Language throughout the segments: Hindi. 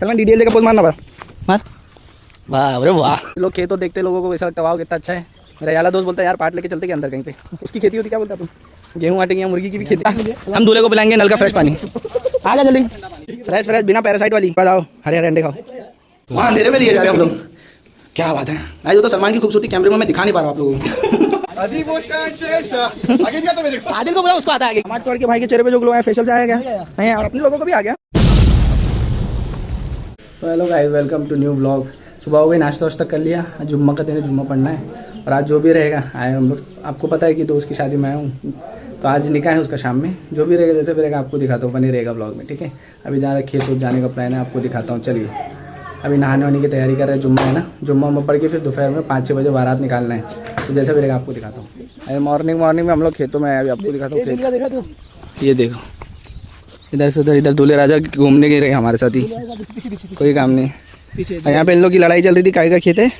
चलना डीडीएल जगह पोज मारना मार। वाह अरे वाह। लोग खेत तो देखते लोगों को ऐसा लगता वाह कितना अच्छा है। मेरा याला दोस्त बोलता है यार पार्ट लेके चलते के अंदर कहीं पे। उसकी खेती होती क्या बोलता है अपन, गेहूँ आटे की मुर्गी की भी खेती। हम दूल्हे को पिलाएंगे नल का फ्रेश पानी। आ जा जल्दी, फ्रेश फ्रेश बिना पैरासाइट वाली। बताओ हरे हरे अंडे खाओ। वहाँ अंधेरे में लिए जा रहे हम लोग, क्या बात है। आज वो तो सलमान की खूबसूरती कैमरे में मैं दिखा नहीं पा रहा आप लोगों को। आदिल को बोला उसको आता है। समाज तोड़ के भाई के चेहरे पे जो ग्लो है फेशियल से आया गया नहीं, और अपने लोगों को भी आ गया। तो hello guys, welcome to new vlog. सुबह हो गई, नाश्ता वाश्ता कर लिया। जुम्मा का दिन है, जुम्मा पढ़ना है। और आज जो भी रहेगा आए हम लोग, आपको पता है कि दोस्त की शादी में आया हूँ, तो आज निकाह है उसका शाम में। जो भी रहेगा जैसे भी रहेगा आपको दिखाता हूँ, बने रहेगा व्लॉग में, ठीक है। अभी जहाँ खेत जाने का प्लान है आपको दिखाता हूँ। चलिए अभी नहाने वाने की तैयारी कर रहे हैं, जुम्मा है ना। जुम्मा पढ़ के फिर दोपहर में 5-6 बजे बारात निकालना है, तो जैसा भी रहेगा आपको दिखाता हूँ। अरे मॉर्निंग में हम लोग खेतों में आए, अभी आपको दिखाता हूँ खेत। ये देखो इधर से उधर, इधर दूल्हे राजा घूमने के रहे हमारे साथ ही, कोई काम नहीं। यहाँ पे इन लोग की लड़ाई चल रही थी, काय का खेत है,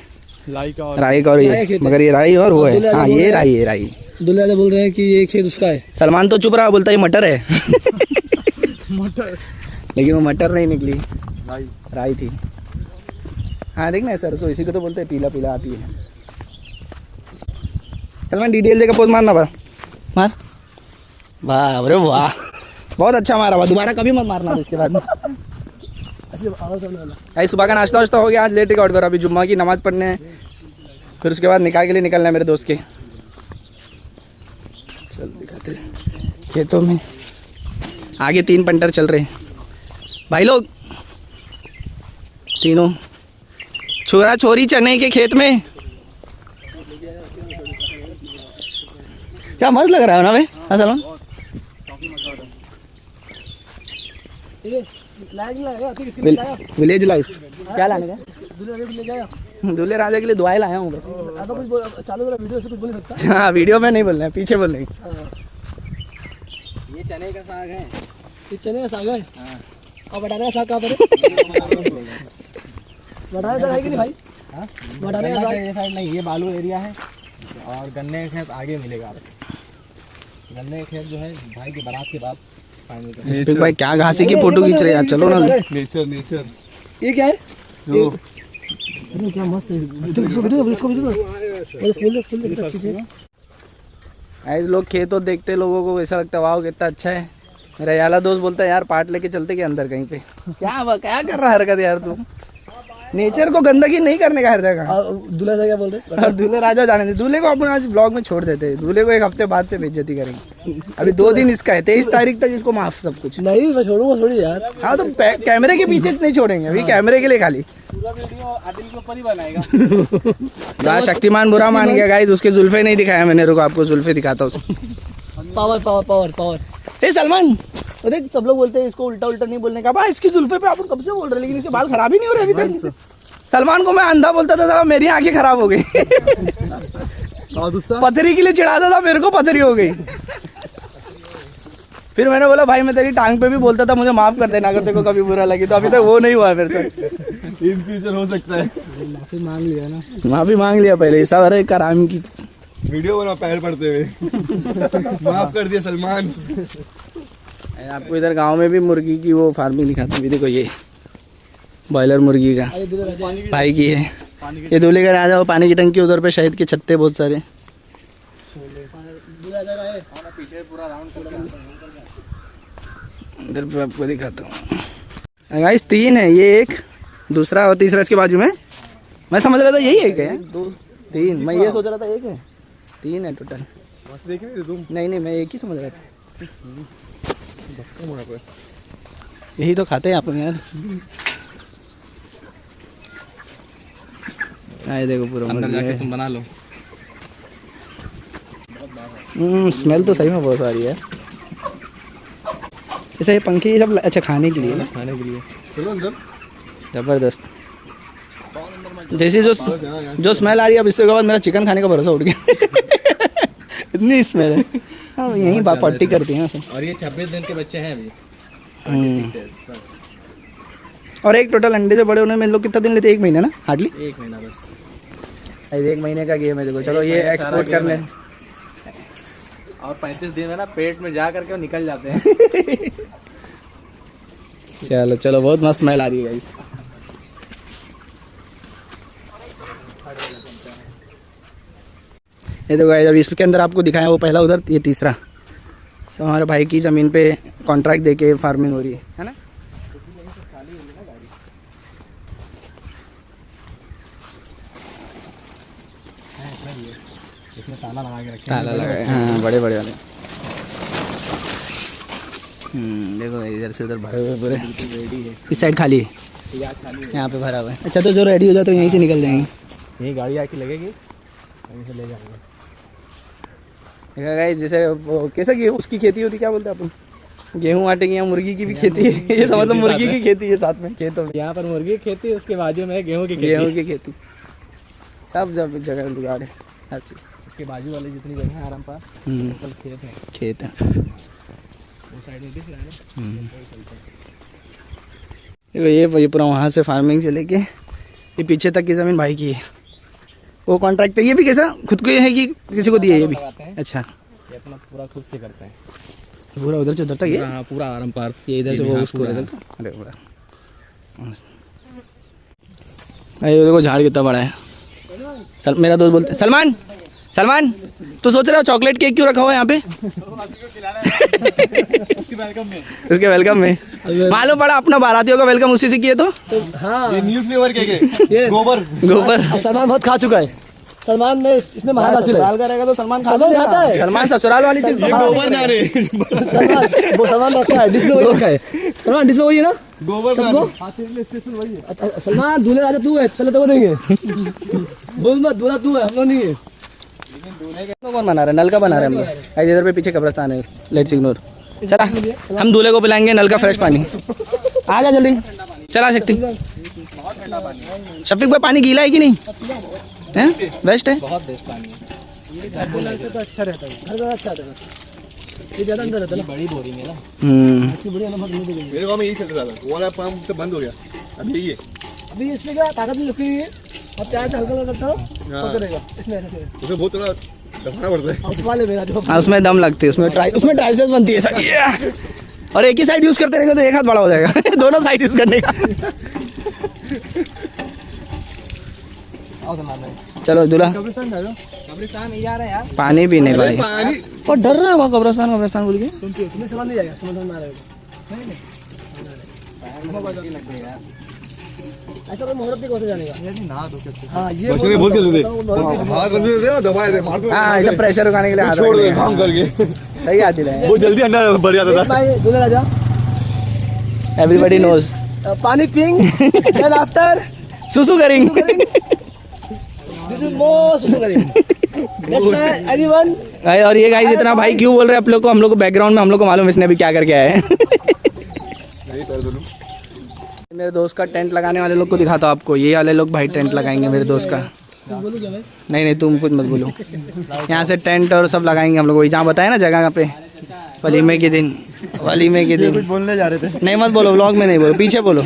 राई का। और ये मगर ये राई और वो है, हाँ ये राई। दूल्हे राजा बोल रहे हैं कि ये खेत उसका है। सलमान तो चुप रहा, बोलता है ये मटर है। मटर, लेकिन वो मटर नहीं निकली, राई थी। हाँ देखना है सरसों, इसी को तो बोलते हैं, पीला पीला आती है। सलमान डीडीएल जगह पोज मारना मार। वाह अरे वाह, बहुत अच्छा मारा हुआ। दोबारा कभी मत मारना इसके बाद। भाई सुबह का नाश्ता वाश्ता हो गया, आज लेट रिकॉर्ड करो। अभी जुम्मा की नमाज़ पढ़ने हैं, फिर उसके बाद निकाह के लिए निकलना है मेरे दोस्त के। चल दिखाते खेतों में, आगे 3 पंटर चल रहे हैं भाई लोग, तीनों छोरा छोरी चने के खेत में। क्या मस्त लग रहा है ना भाई। हाँ सलमान, विलेज लाइफ क्या लाने का? दूल्हे राजा के लिए दुआएं लाया हूँ बस। चालू वीडियो से कुछ बोल सकता। हाँ वीडियो में नहीं बोलना है, पीछे बोलना है। ये चने का साग है, ये चने का साग है। और बटाने का साग कहाँ पर है? बटाने का है कि नहीं भाई? बटाने का साग ये साइड नहीं, ये बालू एरिया है। और गन्ने का खेत आगे मिलेगा आपको। गन्ने का खेत जो है भाई की बारात के बाद। भाई क्या घासी की फोटो खींच रहे यार, चलो ना। नेचर ये क्या है? क्या मस्त है। ऐसे लोग खेतों देखते लोगों को ऐसा लगता है वाह कितना अच्छा है। मेरा याला दोस्त बोलता है यार पार्ट लेके चलते के अंदर कहीं पे। क्या कर रहा है हरकत यार तू। नेचर को गंदगी नहीं करने का हर जगह। दूल्हा राजा क्या बोल रहे हैं? और दूल्हे राजा जाने दे, दूल्हे को अपन आज ब्लॉग में छोड़ देते हैं। दूल्हे को 1 हफ्ते बाद से बेइज्जती करेंगे। अभी 2 दिन इसका है, 23 तारीख तक इसको माफ सब कुछ। नहीं मैं छोड़ूंगा थोड़ी यार। हाँ तो कैमरे के पीछे नहीं छोड़ेंगे, अभी कैमरे के लिए खाली। पूरा वीडियो आदिल के ऊपर ही बनाएगा। शक्तिमान बुरा मान गया गाइस, उसके जुल्फे नहीं दिखाया मैंने। रुको आपको जुल्फे दिखाता हूँ। पावर। ए सलमान, अरे सब लोग बोलते हैं इसको उल्टा नहीं बोलने का। इसकी जुल्फे पे आप कब से बोल रहे हैं, लेकिन इसके बाल खराब ही नहीं हो रहे अभी तक। सलमान को मैं अंधा बोलता था, साला मेरी आंखें खराब हो गई। पथरी के लिए चिढ़ाता था, मेरे को पथरी हो गई। फिर मैंने बोला भाई मैं तेरी टांग पे भी बोलता था, मुझे माफ कर देना अगर तेरे को कभी बुरा लगी तो। अभी तक वो नहीं हुआ है मेरे से। इन फ्यूचर हो सकता है। माफी मांग लिया ना, माफी मांग लिया पहले। सब अरे कराम की वीडियो बना पैर पड़ते हुए। माफ कर दिया सलमान। आपको इधर गांव में भी मुर्गी की वो फार्मिंग दिखाती हूँ। देखो ये बॉयलर मुर्गी का भाई की है। ये दूल्हे का राजा, वो पानी की टंकी उधर पे, शहद के छत्ते बहुत सारे। इधर पे आपको दिखाता हूँ गाइस, 3 है, ये एक, दूसरा और तीसरा इसके बाजू में। मैं समझ रहा था यही एक है, 2 3 मैं ये सोच रहा था एक है, 3 है टोटल। नहीं मैं एक ही समझ रहा था। यही तो खाते हैं आप यार। आए देखो पूरा अंदर जाके तुम बना लो। स्मेल तो सही में बहुत आ रही है। ऐसे ये पंखे सब अच्छा खाने के लिए, चलो अंदर। जबरदस्त। जैसे जो स्मेल आ रही है, अब इसके बाद मेरा चिकन खाने का भरोसा उठ गया। इतनी स्मेल है। हाँ यहीं पट्टी करती हैं। और ये 26 दिन के बच्चे हैं अभी। और एक टोटल अंडे से बड़े होने में लोग कितना दिन लेते हैं? 1 महीना ना, हार्डली 1 महीना बस। 1 महीने का गेम है। देखो चलो ये एक्सपोर्ट कर लें। और 35 दिन में ना पेट में जा करके वो निकल जाते हैं। चलो बहुत मस्त स्मेल आ रही है गाइस। ये देखो गाइस, अभी इसके अंदर आपको दिखाया वो पहला, उधर ये तीसरा। तो हमारे भाई की ज़मीन पे कॉन्ट्रैक्ट देके फार्मिंग हो रही है ना। इसमें ताला लगा के रखे, ताला लगा, हाँ बड़े बड़े वाले। देखो इधर से उधर भरे हुए पूरे, रेडी है, इस साइड खाली है, खाली है। यहाँ पे भरा हुआ है। अच्छा तो जो रेडी हो जाए तो यहीं से निकल जाएंगे, यही गाड़ी आके लगेगी, वहीं से ले जाएंगे। देखा गाइस, जैसे वो कैसा गेहूँ उसकी खेती होती, क्या बोलते हैं अपन, गेहूँ आटे की, यहाँ मुर्गी की भी खेती है। ये समझ लो मुर्गी की खेती है साथ में खेतों में। यहाँ पर मुर्गी की खेती, उसके बाजू में गेहूँ की खेती। गेहूँ की खेती, सब जब जगह जुगाड़ है हर चीज़। उसके बाजू वाली जितनी जगह है आराम पार कल खेत है, खेत है। वो साइड में दिख रहा है ना। देखो ये पूरा वहाँ से फार्मिंग से लेके ये पीछे तक की ज़मीन भाई की है। वो कॉन्ट्रैक्ट पे, ये भी कैसा खुद को ये है कि किसी को दिया ये भी? अच्छा, ये अपना पूरा खुद से करते हैं, पूरा उधर से उधर तक ये? हाँ पूरा आराम पार। ये इधर से वो हाँ, उसको पूरा। अरे पूरा ये देखो झाड़ कितना बड़ा है। मेरा दोस्त बोलते सलमान, सलमान तो सोच रहा हो चॉकलेट केक क्यों रखा हुआ है यहाँ पे? उसके वेलकम में मालूम पड़ा, अपना बारातियों का वेलकम उसी से किए तो। हाँ ये न्यू फ्लेवर केक है, गोबर। गोबर सलमान बहुत खा चुका है। सलमान ने इसमें महान हासिल है। का रहेगा तो सलमान सलमान खाता है। सलमान ससुराल वाली चीज। गोबर ना रे, सलमान वो सलमान रखा है, डिश में वही रखा है। सलमान डिश में वही है ना गोबर सबको। वही है। अच्छा, सलमान दूल्हे राजा तू है, पहले तो वो देंगे। बोल मत, दूल्हा तू है, हम लोग नहीं है। कौन बना रहा है? नल का बना रहे हैं हम लोग। इधर पे पीछे कब्रिस्तान है, लेट्स इग्नोर। चला हम दूल्हे को पिलाएंगे नल का फ्रेश पानी। आ जा जल्दी, चला सकती। शफीक भाई पानी गीला है कि नहीं? हैं? बेस्ट है, बहुत बेस्ट पानी है ये। तो अच्छा रहता है, घर का अच्छा रहता है। ये ज़्यादा अंदर रहता है ना, बड़ी बोरिंग है ना, इसकी बड़ी अनुभव नहीं देंगे। मेरे गाँव में यही चलता था, वो वाला पंप से बंद हो गया, अब यही है। अभी इसमें क्या ताकत नहीं लगती है, अब प्यार से हल्का करता हो तो करेगा। इसमें ऐसे उसमें बहुत थोड़ा दफाना पड़ता है। उस वाले मेरा जो हाँ उसमें दम लगती है, उसमें ट्राइसेप्स बनती है सर। और एक ही साइड यूज करते रहेंगे तो एक हाथ बड़ा हो जाएगा। दोनों साइड यूज करने का। चलो दूल्हा कब्रिस्तान नहीं जा रहे यार, पानी पीने भाई। पानी और डर रहा है वहाँ कब्रिस्तान बोल के। तुम्हें समझ नहीं जाएगा, समझ में आ रहेगा। ऐसा कोई मुहूर्त नहीं कैसे जाने का। हाँ ये बच्चों ने बहुत खेलते थे, बोल हाथ रख देते थे, दबाए थे, मार दो, हाँ ऐसा प्रेशर उठाने के लिए हाथ छोड़ रखते दे हैं। काम करके। सही आती है। वो जल्दी अंडा भर जाता था। भाई दूल्हे राजा एवरीबॉडी नोज। पानी पिंग देन आफ्टर सुसु करेंगे। This is most सुगरिंग। That's why everyone. और ये गाइस इतना भाई क्यों बोल रहे हैं आप लोग को? हम लोग को बैकग्राउंड में हम लोग को मालूम है इसने अभी क्या करके आया है। मेरे दोस्त का टेंट लगाने वाले लोग को दिखाता हूँ आपको। ये वाले लोग भाई टेंट लगाएंगे मेरे दोस्त का। बोलूं क्या भाई? नहीं तुम कुछ मत बोलो। यहाँ से टेंट और सब लगाएंगे हम लोग, वही जहाँ बताया ना जगह पे, वलीमे के दिन। वलीमे के दिन बोलने जा रहे थे। नहीं मत बोलो, व्लॉग में नहीं बोलो, पीछे बोलो।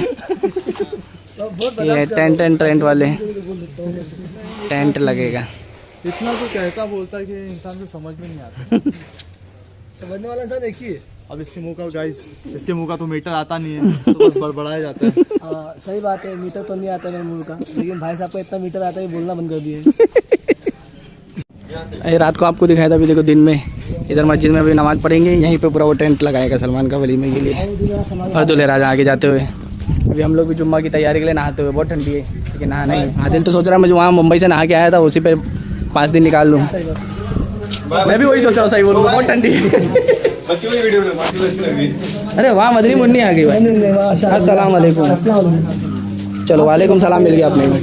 ये टेंट वाले टेंट लगेगा। इतना तो कहता बोलता है कि इंसान को समझ में नहीं आता। समझने वाला इंसान एक ही है। अब इसके मुंह का गाइस, इसके मुंह का तो मीटर आता नहीं है, तो बस बड़बड़ाया जाता है। सही बात है, मीटर तो नहीं आता मेरे मुंह का, लेकिन भाई साहब को इतना मीटर आता है बोलना बंद कर दिए। ये रात को आपको दिखाया था, अभी देखो दिन में इधर मस्जिद में अभी नमाज पढ़ेंगे, यहीं पे पूरा वो टेंट लगाएगा सलमान का वलीमे के लिए। और दूल्हे राजा आगे जाते हुए। अभी हम लोग भी जुम्मा की तैयारी के लिए नहाते हुए, बहुत ठंडी है लेकिन नहा नहीं। आदिल तो सोच रहा है मुझे वहाँ मुंबई से नहा के आया था, उसी पे 5 दिन निकाल लूँ। मैं भी वही सोच रहा हूँ, सही बोलूँ बहुत ठंडी है। अरे वाह मदनी मुन्नी आ गई भाई। अस्सलाम वालेकुम। चलो वालेकुम सलाम मिल गया अपने को।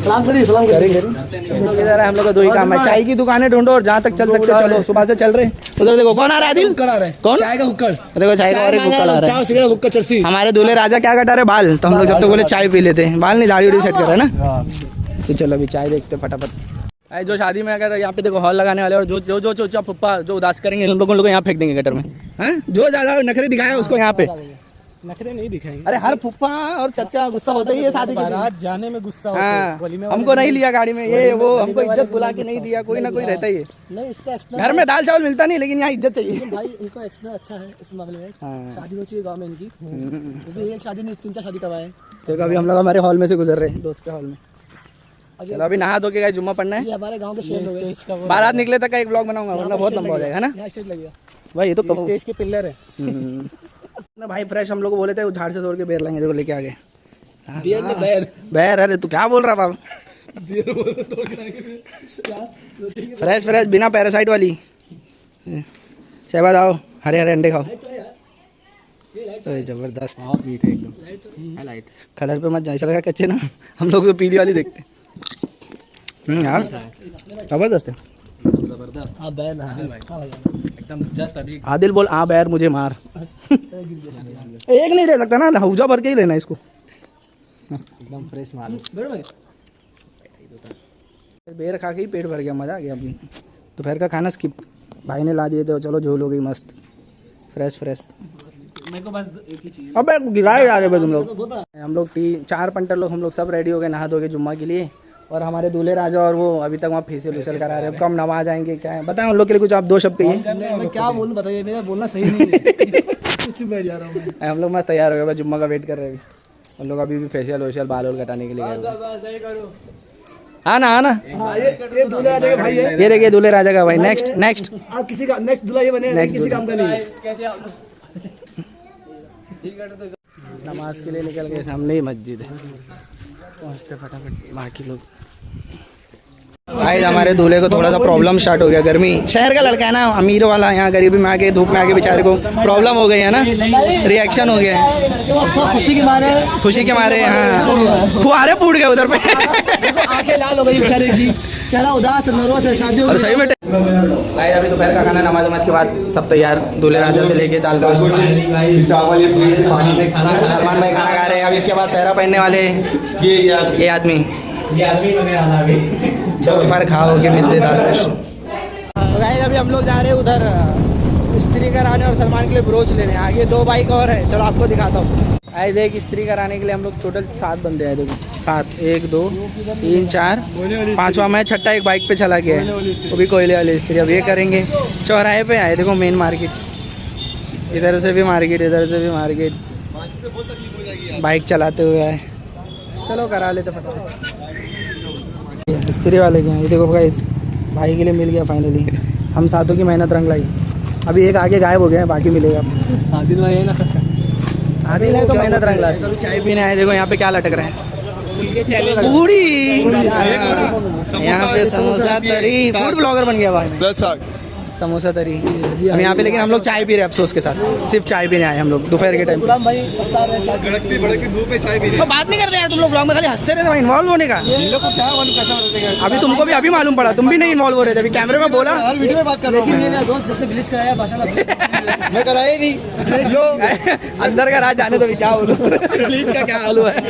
सलाम करिए, सलाम करिए। इधर है हम लोग का दो ही काम है, चाय की दुकानें ढूंढो और जहाँ तक चल सकते चलो। सुबह से चल रहे। उधर देखो कौन आ रहा है आदिल? हुक्कड़ आ रहा है। कौन? चाय का हुक्कड़। देखो चाय का और एक हुक्कड़ आ रहा है। चाय सिगरेट हुक्कड़ चरसी। हमारे दूल्हे राजा क्या कटा रहे बाल, तो हम लोग जब तक बोले चाय पी लेते हैं। बाल नहीं दाढ़ी उड़ी सेट कर रहे हैं ना। तो चलो अभी चाय देखते फटाफट। अरे जो शादी में अगर यहाँ पे देखो हॉल लगाने वाले और जो पप्पा जो उदास करेंगे हम लोग यहाँ फेंक देंगे गटर में। हैं जो ज़्यादा नखरे दिखाया उसको यहाँ पे। नखरे नहीं दिखाएंगे। अरे हर फुप्पा और चचा गुस्सा होता ही है शादी के दिन। बारात जाने में गुस्सा होता हाँ है। वलीमे हमको नहीं लिया गाड़ी में, ये वो हमको इज्जत बुला के नहीं दिया, कोई ना कोई रहता ही है। नहीं, इसका एक्सपीरियंस घर में दाल चावल मिलता नहीं, लेकिन यहाँ इज्जत चाहिए। भाई इनका एक्सपीरियंस अच्छा है इस मामले में। शादी हो चुकी है गाँव में इनकी, क्योंकि एक शादी नहीं 3-4 शादी करवाए। देखो अभी हम लोग हमारे हॉल में से गुजर रहे हैं, दोस्त के हॉल में। चलो अभी नहा धो के गए जुम्मा पढ़ना है। ये हमारे गांव के शेर लोग हैं। बारात निकले तक का एक ब्लॉग बनाऊंगा वरना बहुत लंबा हो जाएगा ना यहाँ स्टेज लगेगा। भाई। ये तो स्टेज के पिलर है। ना भाई फ्रेश हम लोग को बोले थे झाड़ से तोड़ के बेर लाएंगे, देखो लेके आ गए। बैर बैर अरे तू क्या बोल रहा बाबा? फ्रेश फ्रेश बिना पैरासाइट वाली। शहबाज आओ, हरे हरे अंडे खाओ। तो जबरदस्त मीठा एकदम लाइट। कलर पे मत जा, ऐसा लगा कच्चे ना हम लोग तो पीली वाली देखते। यार जबरदस्त है। जबरदस्त। हाँ बैर एकदम जस्ट अभी। आदिल बोल आ बैर मुझे मार। एक नहीं ले सकता ना, हौजा भर के ही लेना इसको। एकदम फ्रेश माल। बेर खा के ही पेट भर गया, मजा आ गया। अभी दोपहर का खाना स्किप भाई ने ला दिए थे, चलो झोल हो गई मस्त फ्रेश फ्रेश। मेरे को बस एक ही चीज। अबे गिराए जा रहे भाई तुम लोग। हम लोग 4 पंटर लोग हम लोग सब रेडी हो गए नहा धो के जुम्मा के लिए। और हमारे दूल्हे राजा और वो अभी तक वहाँ फेसियल वेसियल करा रहे हैं। कम नमाज आएंगे क्या है बताएं उन लोग के लिए कुछ, आप 2 शब्द कहिए। मैं क्या बोलूं बताइए, मेरा बोलना सही नहीं है। कुछ बैठ जा रहा हूँ मैं। हम लोग मस्त तैयार हो गए, बस जुम्मा का वेट कर रहे हैं अभी। हम लोग अभी भी फेशियल वेशियल बाल वाल कटाने के लिए गए। आना आना, ये दूल्हे राजा का भाई है। ये देखिए दूल्हे राजा का भाई। नेक्स्ट नेक्स्ट किसी का नेक्स्ट दूल्हा ये बने, किसी काम का नहीं। नमाज के लिए निकल गए, सामने ही मस्जिद है। पहुँचते फटाफट बाकी लोग। भाई हमारे दूल्हे को थोड़ा सा प्रॉब्लम स्टार्ट हो गया। गर्मी, शहर का लड़का है ना, अमीर वाला, यहाँ गरीबी में आके धूप में आके बेचारे को प्रॉब्लम हो गई है ना, रिएक्शन हो गया है खुशी के मारे। हाँ फुहारे फूट गए उधर पे। आंखें लाल हो गई बेचारे की, चेहरा उदास नर्वस है, शादी और सही में भाई अभी दोपहर का खाना नमाज वमाज के बाद सब तैयार। दूल्हे राजा से लेके दाल का सलमान भाई खाना खा रहे हैं। अब इसके बाद सहरा पहनने वाले ये आदमी चलो फिर खाओ के मिलते दाल। तो गाइस अभी हम लोग जा रहे हैं उधर इस्त्री कराने और सलमान के लिए ब्रोच लेने। आगे 2 बाइक और है, चलो आपको दिखाता हूँ। आई देख इस्त्री कराने के लिए हम लोग टोटल 7 बंदे हैं। देखो 7, 1 2 3 4 5वां मैं, 6ठा एक बाइक पे चला गया है, वो भी कोयले वाली इस्त्री। अब ये करेंगे। चौराहे पे आए, देखो मेन मार्केट, इधर से भी मार्केट, इधर से भी मार्केट, बाइक चलाते हुए आए। चलो करा लेते फटाफट। इस्त्री वाले के हैं, ये देखो गाइस भाई के लिए मिल गया फाइनली। हम सातों की मेहनत रंग लाई। अभी एक आगे गायब हो गया है, बाकी मिलेगा। आदिल भाई है ना, आदिल है तो मेहनत रंग लाई। अभी चाय पीने आए, देखो यहाँ पे क्या लटक रहा है, पूड़ी। यहाँ पे समोसा तरी, फूड ब्लॉगर बन गया भाई। समोसा तरी हम यहाँ पे, लेकिन हम लोग चाय पी रहे हैं अफसोस के साथ। सिर्फ चाय पीने आए हम लोग दोपहर के टाइम। गुलाम भाई पछता रहे हैं, भड़कती भड़कती धूप में चाय पी रहे तो बात नहीं करते यार तुम लोग ब्लॉग में, खाली हंसते रहते भाई। इन्वॉल्व होने का इन लोग को क्या मालूम कैसा लगेगा। अभी तुमको भी अभी मालूम पड़ा, तुम भी नहीं इन्वॉल्व हो रहे थे। अभी कैमरे में बोला, हर वीडियो में बात कर रहा हूँ मेरा दोस्त जब से ग्लिच कराया माशाल्लाह। मैं कराया ही नहीं। लो अंदर का राज जाने तो भी क्या बोलूं। प्लीज का क्या हाल हुआ है।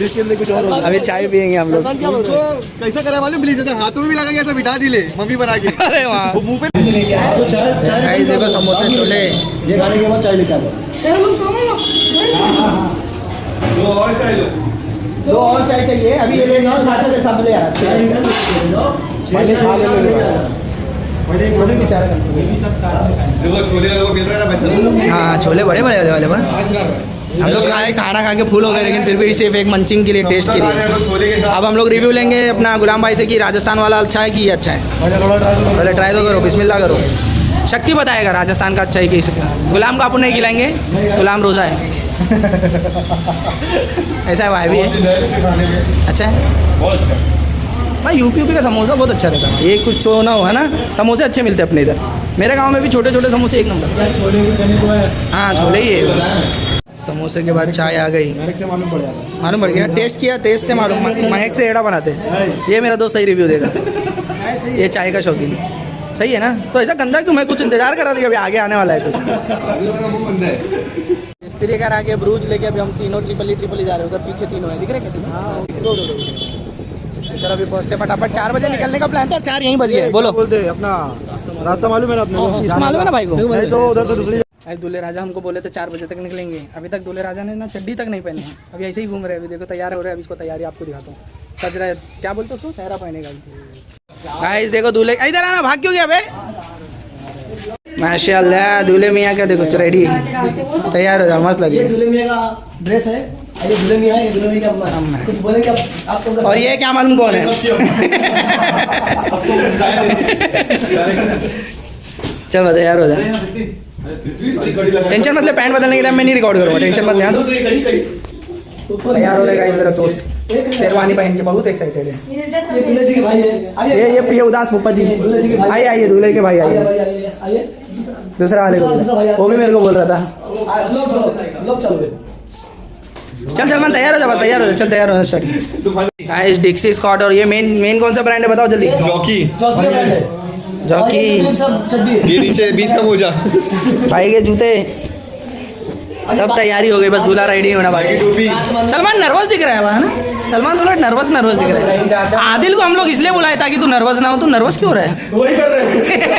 के अंदर कुछ और अभी चाय पियेंगे हम लोग। उनको कैसा करा मालूम, प्लीज ऐसा हाथों में भी लगा गया, ऐसा बिठा दिले मम्मी बना के। अरे वाह, वो मुंह पे गाइस देखो समोसे छोले। ये खाने के बाद चाय लेकर आओ। 2 और चाय लो। 2 और चाय चाहिए। अभी ये ले लो, साथ में सब ले आ। पहले खा ले बेचारा। देखो छोले का मिल रहा है ना बच्चा। हाँ छोले बड़े बड़े वाले हम लोग खाए, खाना खा के फूल हो गए, लेकिन फिर भी सिर्फ एक मंचिंग के लिए, टेस्ट के लिए। छोले के साथ अब हम लोग रिव्यू लेंगे अपना गुलाम भाई से कि राजस्थान वाला अच्छा है कि ये अच्छा है। पहले ट्राई तो करो, बिस्मिल्लाह करो। शक्ति बताएगा राजस्थान का अच्छा है कि गुलाम को अपन नहीं खिलाएंगे, गुलाम रोज़ा है। ऐसा है भाई भी है, अच्छा है भाई। यूपी का समोसा बहुत अच्छा रहता है। ये कुछ चो ना हो है ना, समोसे अच्छे मिलते हैं अपने इधर। मेरे गांव में भी छोटे छोटे समोसे एक नंबर। हाँ छोले ही है। समोसे के बाद चाय आ गई, मालूम पड़ गया। टेस्ट किया, टेस्ट से मालूम, महक से एड़ा बनाते हैं। ये मेरा दोस्त सही रिव्यू देगा, ये चाय का शौकीन। सही है ना, तो ऐसा गंदा क्यों? मैं कुछ इंतजार करा था, अभी आगे आने वाला है कुछ। इस्त्री करा के ब्रूज लेके अभी हम तीनों ट्रिपली जा रहे हैं। उधर पीछे तीनों है, दिख रहे क्या? चलो अभी पहुँचते फटाफट। 4 बजे निकलने का प्लान था, 4 यहीं बज गए। बोलो बोलते अपना रास्ता मालूम है ना अपने, इसको मालूम है ना भाई को? नहीं तो उधर से दूसरी। अरे दूल्हे राजा हमको बोले थे 4 बजे तक निकलेंगे, अभी तक दूल्हे राजा ने ना चड्डी तक नहीं पहने हैं। अभी ऐसे ही घूम रहे हैं। अभी देखो तैयार हो रहे हैं, अभी इसको तैयारी आपको दिखाता हूँ। सज रहा है, क्या बोलते उसको, सहरा पहनेगा। गाइस देखो दूल्हे, इधर आना, भाग क्यों गया बे? माशाल्लाह दूल्हे मियाँ का देखो रेडी, तैयार हो जाओ, मस्त लगे। दूल्हे मियाँ का ड्रेस है। अरे दुल्हन नहीं आए, दुल्हन की अम्मा कुछ बोलेंगे आप तो। और ये क्या मालूम कौन है? चल बता यार, हो जा, टेंशन मतलब पैंट बदलने के टाइम मैं नहीं रिकॉर्ड करूँगा, टेंशन मत लेना। तैयार हो रहेगा मेरा दोस्त, शेरवानी पहन के बहुत एक्साइटेड है। ये दूल्हे जी के भाई है। ये प्रिय उदास पुप्पा जी, आइए आइए, दूल्हे के भाई आइए। आइए दूसरा वाले को, वो भी मेरे को बोल रहा था। लोग चलो चल सलमान तैयार हो जा, तैयार हो जा, चल तैयार हो जा, स्टार्ट। गाइस डिक्सी स्कॉट, और ये मेन कौन सा ब्रांड है बताओ जल्दी? जॉकी। जॉकी। सब चड्डी ये नीचे 20 का मोजा। भाई के जूते, सब तैयारी हो गई, बस दूल्हा रेडी होना बाकी। टोपी। सलमान नर्वस दिख रहा है वहाँ ना, सलमान थोड़ा नर्वस दिख रहा है। आदिल को हम लोग इसलिए बुलाए ताकि तू नर्वस ना हो। तू नर्वस क्यों हो रहा है? वही कर रहे हैं।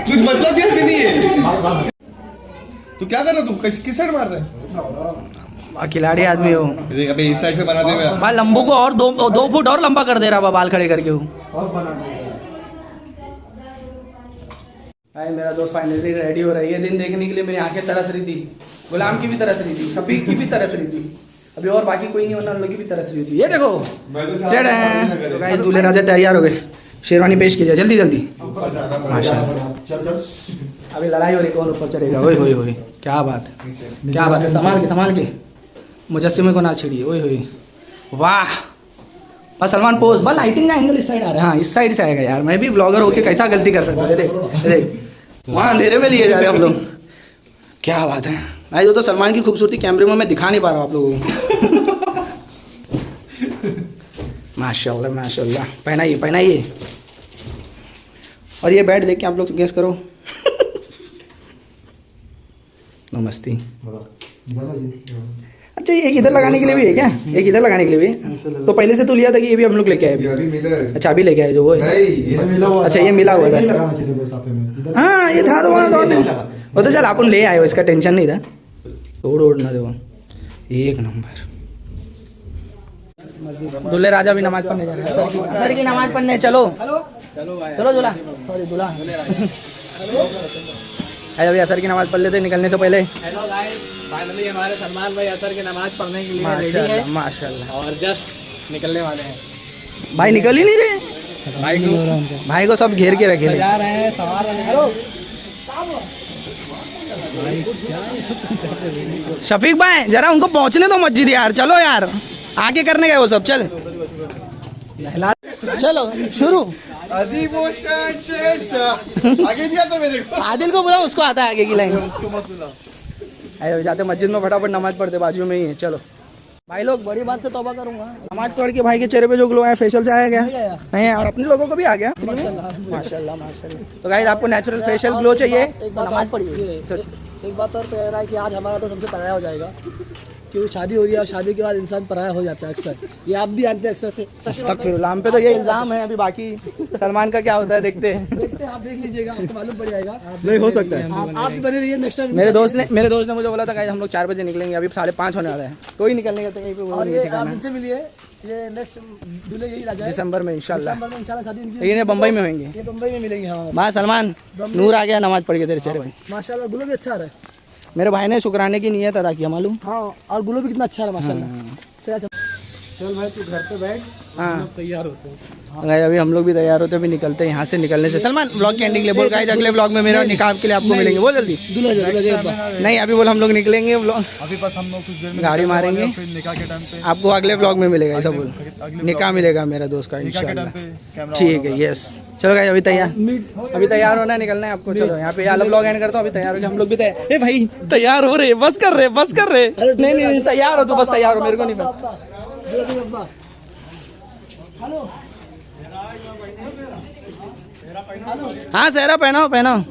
कुछ मतलब भी ऐसे नहीं है। तू क्या कर रहा है? तू किस साइड मार रहा है? खिलाड़ी आदमी हो। देख अबे इस साइड से बना दे हुए। भाई लंबू को और 2 फुट और लंबा कर दे रहा है बाल खड़े करके वो। भाई मेरा दोस्त फाइनली रेडी हो रही है। दिन देखने के लिए मेरी आंखें तरस रही थी, गुलाम की भी तरस रही थी, शफीक की भी तरस रही थी, अभी और बाकी कोई नहीं होना, उन लोग की भी तरस रही थी। ये देखो तो गाइस दूल्हे राजा तैयार हो गए। शेरवानी पेश कीजिए जल्दी जल्दी। माशाल्लाह। अभी लड़ाई हो रही, कौन ऊपर चढ़ेगा। ओए होए होए, क्या बात है, क्या बात है। संभाल के मुजस्सिमे को ना छिड़िए। ओए होए, वाह। बस सलमान पोज, बस लाइटिंग का एंगल इस साइड आ रहा है। हाँ इस साइड से आएगा यार, मैं भी ब्लॉगर होके कैसा गलती कर सकता है। देख वहाँ अंधेरे में लिए जा रहे हम लोग, क्या बात है भाई। वो तो सलमान की खूबसूरती कैमरे में मैं दिखा नहीं पा रहा हूँ आप लोगों को। माशाल्लाह माशाल्लाह। पहनाइए। और ये बैट देख के आप लोग गेस करो। नमस्ते। अच्छा ये एक इधर लगाने के लिए भी है क्या? एक इधर लगाने के लिए भी है? तो पहले से तो लिया था कि ये भी हम लोग लेके आए? अच्छा अभी लेके आए जो वो है। अच्छा ये मिला हुआ था। हाँ ये था तो वहाँ तो वो तो चल अपन ले आए, इसका टेंशन नहीं था। तोड़ ना दो, एक नंबर। दूल्हे राजा भी नमाज पढ़ने जा रहे हैं। सर की नमाज पढ़ने चलो दूल्हा, सॉरी दूल्हा। अभी असर की नमाज पढ़ लेते निकलने से पहले। हेलो गाइस, फाइनली हमारे सलमान भाई असर की नमाज पढ़ने के लिए रेडी है माशाल्लाह। और जस्ट निकलने वाले हैं। भाई निकल ही नहीं रहे, भाई को सब घेर के रखे जा रहे हैं, सवार रहे हैं। हेलो शफीक भाई जरा उनको पहुंचने दो मस्जिद यार। चलो यार आगे करने गए वो सब। चलो शुरू। आगे भी आता मेरे को। आदिल को बुला, उसको आता है आगे की लाइन। उसको मत बुला। अरे जाते मस्जिद में फटाफट नमाज पढ़ते, बाजू में ही है। चलो भाई लोग, बड़ी बात से तौबा करूंगा। नमाज पढ़ के भाई के चेहरे पे जो ग्लो है फेशियल से आया गया नहीं, और अपने लोगों को भी आ गया। माशाल्लाह। तो गाइस आपको नेचुरल फेशियल ग्लो चाहिए तो नमाज पढ़िए। एक बात और कह रहा है कि आज हमारा तो सबसे पराया हो जाएगा, क्योंकि शादी हो रही है और शादी के बाद इंसान पराया हो जाता है अक्सर। ये आप भी जानते हैं अक्सर से। अस्तगफिरुल्लाह, हम पे तो ये इल्जाम है। अभी बाकी सलमान का क्या होता है देखते हैं। आप देख लीजिएगा, आपको मालूम पड़ जाएगा। नहीं हो सकता है। आप भी बने रहिए नेक्स्ट टाइम। मेरे दोस्त ने मुझे बोला था गाइस हम लोग 4 बजे निकलेंगे, अभी 5:30 होने वाला है। कोई निकलने का तो कहीं पे वो और नहीं ये ठिकाना आप है। इनसे मिलिए, ये नेक्स्ट दूल्हे यही राजा है। दिसंबर में इंशाल्लाह। दिसंबर में इंशाल्लाह शादी इनकी। लेकिन ये बम्बई में होंगे। ये बम्बई में मिलेंगे हमारे। माँ सलमान नूर आ गया नमाज पढ़ के तेरे चेहरे पे। माशाल्लाह गुलो भी अच्छा आ रहा है। मेरे भाई ने शुक्राने की नियत अदा किया मालूम। हाँ और गुलो भी कितना अच्छा है माशाल्लाह। चल भाई तू घर पे बैठ, हाँ तैयार होते हैं। गाइस अभी हम लोग भी तैयार होते हैं, अभी निकलते हैं यहाँ से। निकलने से सलमान ब्लॉग की एंडिंग ले बोल। गाइस अगले ब्लॉग में मेरा निकाह के लिए आपको मिलेंगे, वो जल्दी। नहीं अभी बोल हम लोग निकलेंगे ब्लॉग, अभी बस हम लोग कुछ देर में गाड़ी मारेंगे, फिर निकाह के टाइम पे आपको अगले ब्लॉग में मिलेगा। ऐसा बोल, निकाह मिलेगा मेरा दोस्त का इंशाल्लाह। ठीक है यस। चलो गाइस अभी तैयार होना है, निकलना है आपको। चलो यहाँ पे आला ब्लॉग एंड करता हूँ। अभी तैयार हो गए हम लोग भी। ए भाई तैयार हो रहे, बस कर रहे। नहीं तैयार हो तू, बस तैयार हो, मेरे को नहीं पता। हाँ सहरा पहनाओ।